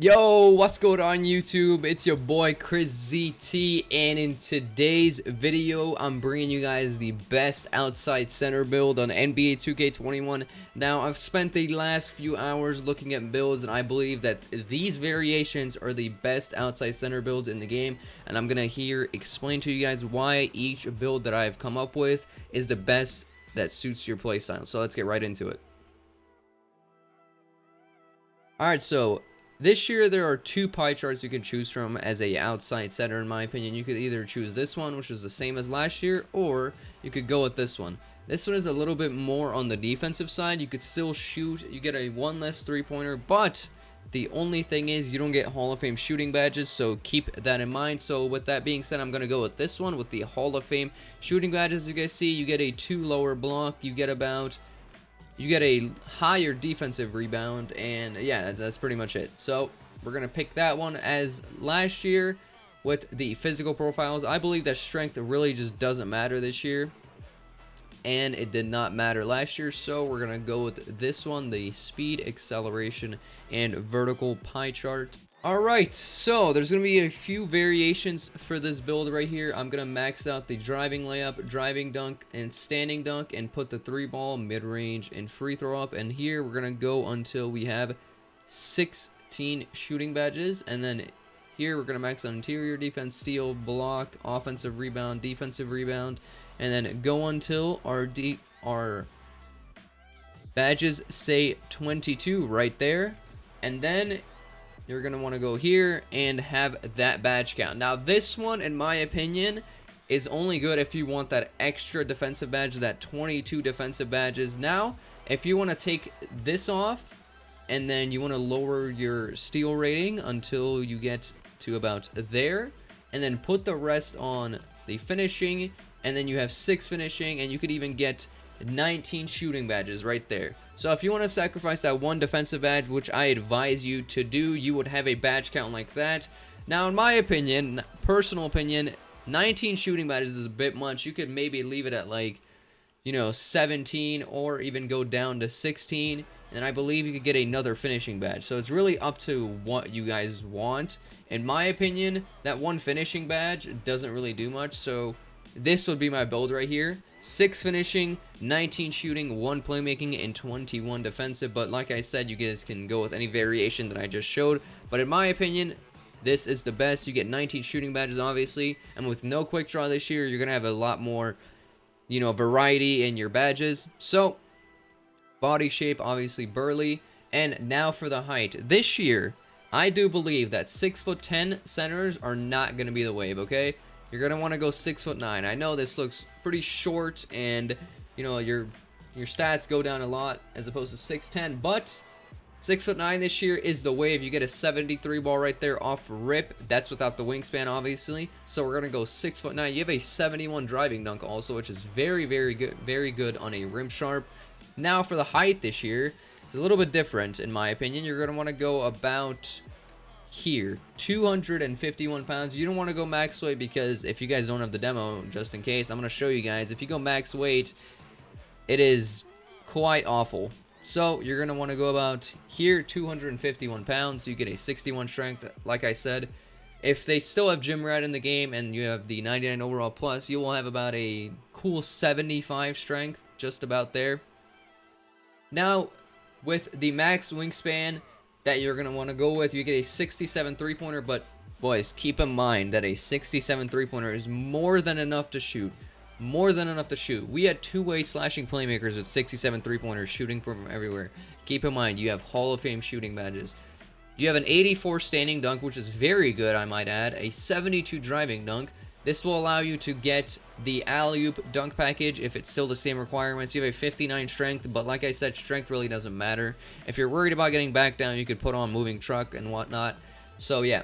Yo, what's going on YouTube? It's your boy Chris ZT, and in today's video, I'm bringing you guys the best outside center build on NBA 2K21. Now, I've spent the last few hours looking at builds, and I believe that these variations are the best outside center builds in the game, and I'm gonna here explain to you guys why each build that I've come up with is the best that suits your playstyle. So let's get right into it. Alright, so this year, there are two pie charts you can choose from as a outside center, in my opinion. You could either choose this one, which is the same as last year, or you could go with this one. This one is a little bit more on the defensive side. You could still shoot. You get a one less three-pointer, but the only thing is you don't get Hall of Fame shooting badges, so keep that in mind. So with that being said, I'm going to go with this one with the Hall of Fame shooting badges. You guys see, you get a 2 lower block. You get a higher defensive rebound, and yeah, that's pretty much it. So we're gonna pick that one as last year with the physical profiles. I believe that strength really just doesn't matter this year, and it did not matter last year, so we're gonna go with this one, the speed, acceleration, and vertical pie chart. Alright, so there's going to be a few variations for this build right here. I'm going to max out the driving layup, driving dunk, and standing dunk, and put the 3-ball, mid-range, and free throw up. And here we're going to go until we have 16 shooting badges. And then here we're going to max out interior defense, steal, block, offensive rebound, defensive rebound. And then go until our badges say 22 right there. And then you're going to want to go here and have that badge count. Now, this one, in my opinion, is only good if you want that extra defensive badge, that 22 defensive badges. Now, if you want to take this off and then you want to lower your steal rating until you get to about there, and then put the rest on the finishing, and then you have 6 finishing, and you could even get 19 shooting badges right there. So if you want to sacrifice that one defensive badge, which I advise you to do, you would have a badge count like that. Now, in my opinion, personal opinion, 19 shooting badges is a bit much. You could maybe leave it at, like, 17, or even go down to 16, and I believe you could get another finishing badge. So it's really up to what you guys want. In my opinion, that one finishing badge doesn't really do much, so this would be my build right here. 6 finishing, 19 shooting, 1 playmaking, and 21 defensive. But like I said, you guys can go with any variation that I just showed. But in my opinion, this is the best. You get 19 shooting badges, obviously. And with no quick draw this year, you're going to have a lot more, variety in your badges. So, body shape, obviously burly. And now for the height. This year, I do believe that 6'10" centers are not going to be the wave, okay? You're going to want to go 6'9". I know this looks pretty short, and, your stats go down a lot as opposed to 6'10", but 6'9" this year is the wave. You get a 73 ball right there off rip. That's without the wingspan, obviously. So we're going to go 6'9". You have a 71 driving dunk also, which is very, very good on a rim sharp. Now for the height this year, it's a little bit different in my opinion. You're going to want to go about here, 251 pounds. You don't want to go max weight, because if you guys don't have the demo, just in case, I'm going to show you guys. If you go max weight, it is quite awful. So you're going to want to go about here, 251 pounds. You get a 61 strength, like I said. If they still have gym rat in the game and you have the 99 overall plus, you will have about a cool 75 strength, just about there. Now, with the max wingspan that you're going to want to go with, you get a 67 three-pointer, but boys, keep in mind that a 67 three-pointer is more than enough to shoot. More than enough to shoot. We had two-way slashing playmakers with 67 three-pointers shooting from everywhere. Keep in mind, you have Hall of Fame shooting badges. You have an 84 standing dunk, which is very good, I might add. A 72 driving dunk. This will allow you to get the alley-oop dunk package if it's still the same requirements. You have a 59 strength, but like I said, strength really doesn't matter. If you're worried about getting back down, you could put on moving truck and whatnot. So yeah,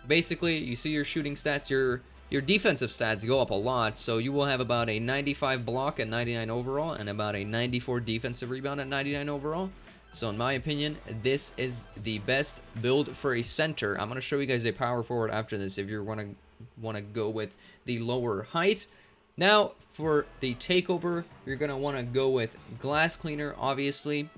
basically, you see your shooting stats, your defensive stats go up a lot. So you will have about a 95 block at 99 overall and about a 94 defensive rebound at 99 overall. So in my opinion, this is the best build for a center. I'm going to show you guys a power forward after this if you want to go with the lower height. Now, for the takeover, you're going to want to go with glass cleaner, obviously.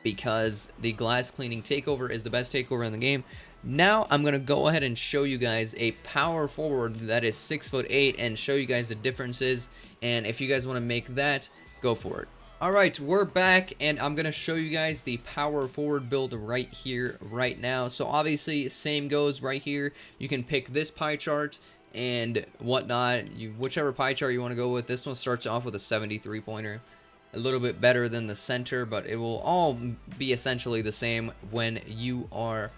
because the glass cleaning takeover is the best takeover in the game. Now I'm going to go ahead and show you guys a power forward that is 6'8" and show you guys the differences, and if you guys want to make that, go for it. Alright, we're back, and I'm going to show you guys the power forward build right here, right now. So obviously, same goes right here. You can pick this pie chart and whatnot, whichever pie chart you want to go with. This one starts off with a 73 pointer. A little bit better than the center, but it will all be essentially the same when you are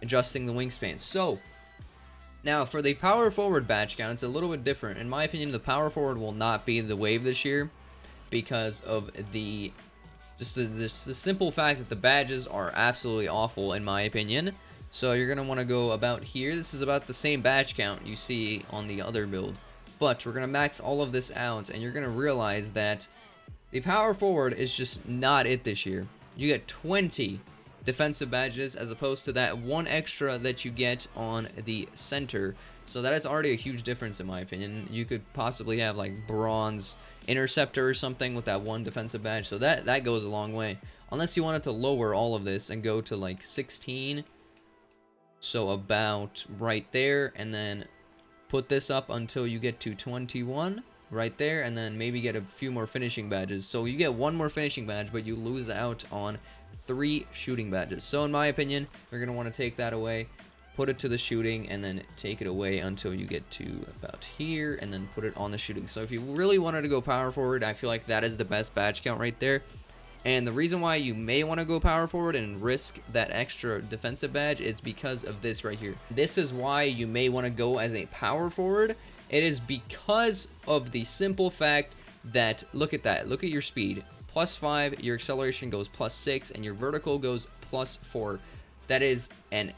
adjusting the wingspan. So now for the power forward badge count, it's a little bit different. In my opinion, the power forward will not be the wave this year because of the simple fact that the badges are absolutely awful in my opinion. So you're gonna want to go about here. This is about the same badge count you see on the other build, but we're gonna max all of this out, and you're gonna realize that the power forward is just not it this year. You get 20 defensive badges as opposed to that one extra that you get on the center. So that is already a huge difference in my opinion. You could possibly have like bronze interceptor or something with that one defensive badge. So that goes a long way. Unless you wanted to lower all of this and go to like 16. So about right there, and then put this up until you get to 21. Right there, and then maybe get a few more finishing badges. So you get one more finishing badge, but you lose out on 3 shooting badges. So in my opinion, you're going to want to take that away, put it to the shooting, and then take it away until you get to about here, and then put it on the shooting. So if you really wanted to go power forward, I feel like that is the best badge count right there. And the reason why you may want to go power forward and risk that extra defensive badge is because of this right here. This is why you may want to go as a power forward. It is because of the simple fact that, look at that, look at your speed, +5, your acceleration goes +6, and your vertical goes +4. That is an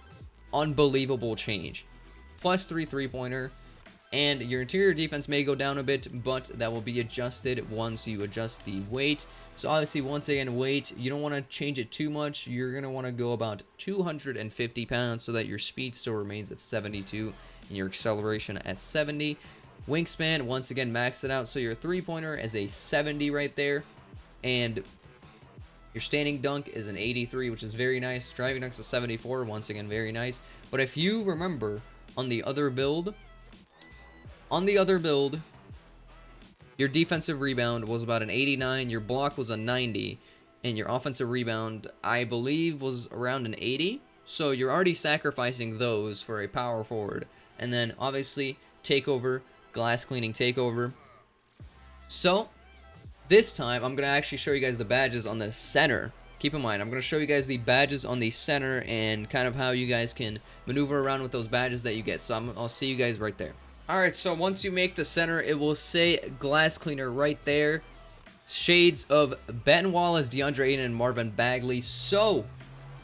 unbelievable change. +3 3-pointer, and your interior defense may go down a bit, but that will be adjusted once you adjust the weight. So obviously, once again, weight, you don't want to change it too much. You're going to want to go about 250 pounds so that your speed still remains at 72 and your acceleration at 70. Wingspan, once again, max it out. So your 3-pointer is a 70 right there, and your standing dunk is an 83, which is very nice. Driving dunk's a 74, once again, very nice. But if you remember on the other build, your defensive rebound was about an 89, your block was a 90, and your offensive rebound, I believe, was around an 80. So you're already sacrificing those for a power forward. And then, obviously, takeover, glass cleaning takeover. So, this time, I'm going to actually show you guys the badges on the center. Keep in mind, I'm going to show you guys the badges on the center and kind of how you guys can maneuver around with those badges that you get. So, I'll see you guys right there. Alright, so once you make the center, it will say glass cleaner right there. Shades of Ben Wallace, DeAndre Ayton, and Marvin Bagley. So,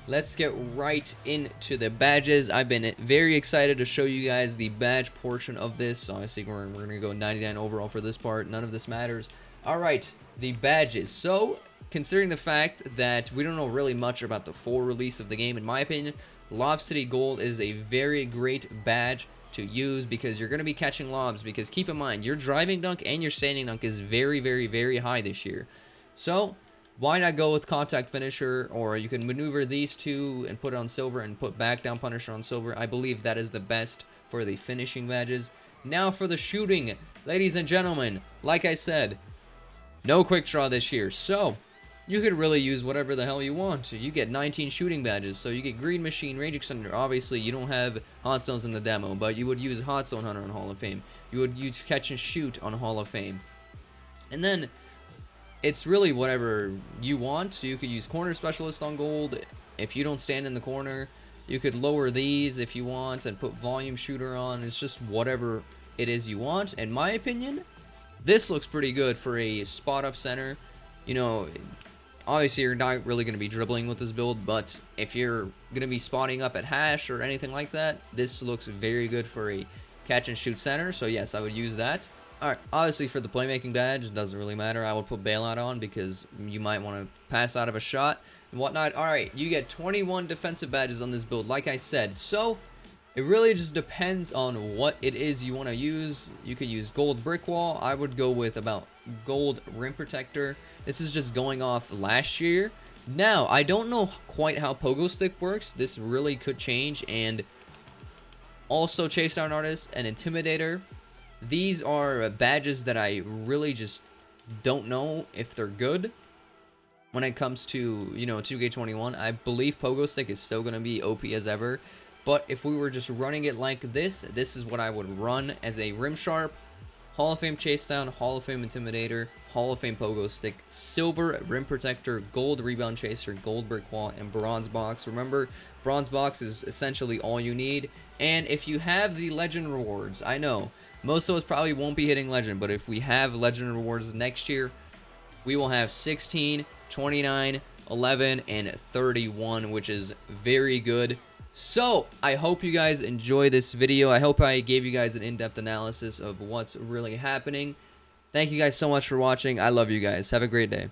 let's get right into the badges. I've been very excited to show you guys the badge portion of this. Obviously, we're going to go 99 overall for this part. None of this matters. Alright, the badges. So, considering the fact that we don't know really much about the full release of the game, in my opinion, Lob City Gold is a very great badge to use because you're going to be catching lobs. Because keep in mind, your driving dunk and your standing dunk is very, very, very high this year. So, why not go with contact finisher, or you can maneuver these two and put it on silver and put back down punisher on silver. I believe that is the best for the finishing badges. Now for the shooting, ladies and gentlemen, like I said, no quick draw this year, so you could really use whatever the hell you want. You get 19 shooting badges, so you get Green Machine, Range Extender. Obviously, you don't have Hot Zones in the demo, but you would use Hot Zone Hunter on Hall of Fame. You would use Catch and Shoot on Hall of Fame. And then, it's really whatever you want. You could use Corner Specialist on Gold. If you don't stand in the corner, you could lower these if you want and put Volume Shooter on. It's just whatever it is you want. In my opinion, this looks pretty good for a spot-up center. You know, obviously, you're not really going to be dribbling with this build, but if you're going to be spotting up at hash or anything like that, this looks very good for a catch-and-shoot center, so yes, I would use that. Alright, obviously for the playmaking badge, it doesn't really matter. I would put Bailout on because you might want to pass out of a shot and whatnot. Alright, you get 21 defensive badges on this build, like I said, so it really just depends on what it is you want to use. You could use Gold Brick Wall. I would go with about Gold Rim Protector. This is just going off last year. Now, I don't know quite how Pogo Stick works. This really could change. And also Chase Down Artist and Intimidator. These are badges that I really just don't know if they're good when it comes to, you know, 2K21. I believe Pogo Stick is still going to be OP as ever. But if we were just running it like this is what I would run as a Rimsharp, Hall of Fame Chase Down, Hall of Fame Intimidator, Hall of Fame Pogo Stick, Silver Rim Protector, Gold Rebound Chaser, Gold Brick Wall, and Bronze Box. Remember, Bronze Box is essentially all you need. And if you have the Legend rewards, I know most of us probably won't be hitting Legend, but if we have Legend rewards next year, we will have 16, 29, 11, and 31, which is very good. So, I hope you guys enjoy this video. I hope I gave you guys an in-depth analysis of what's really happening. Thank you guys so much for watching. I love you guys. Have a great day.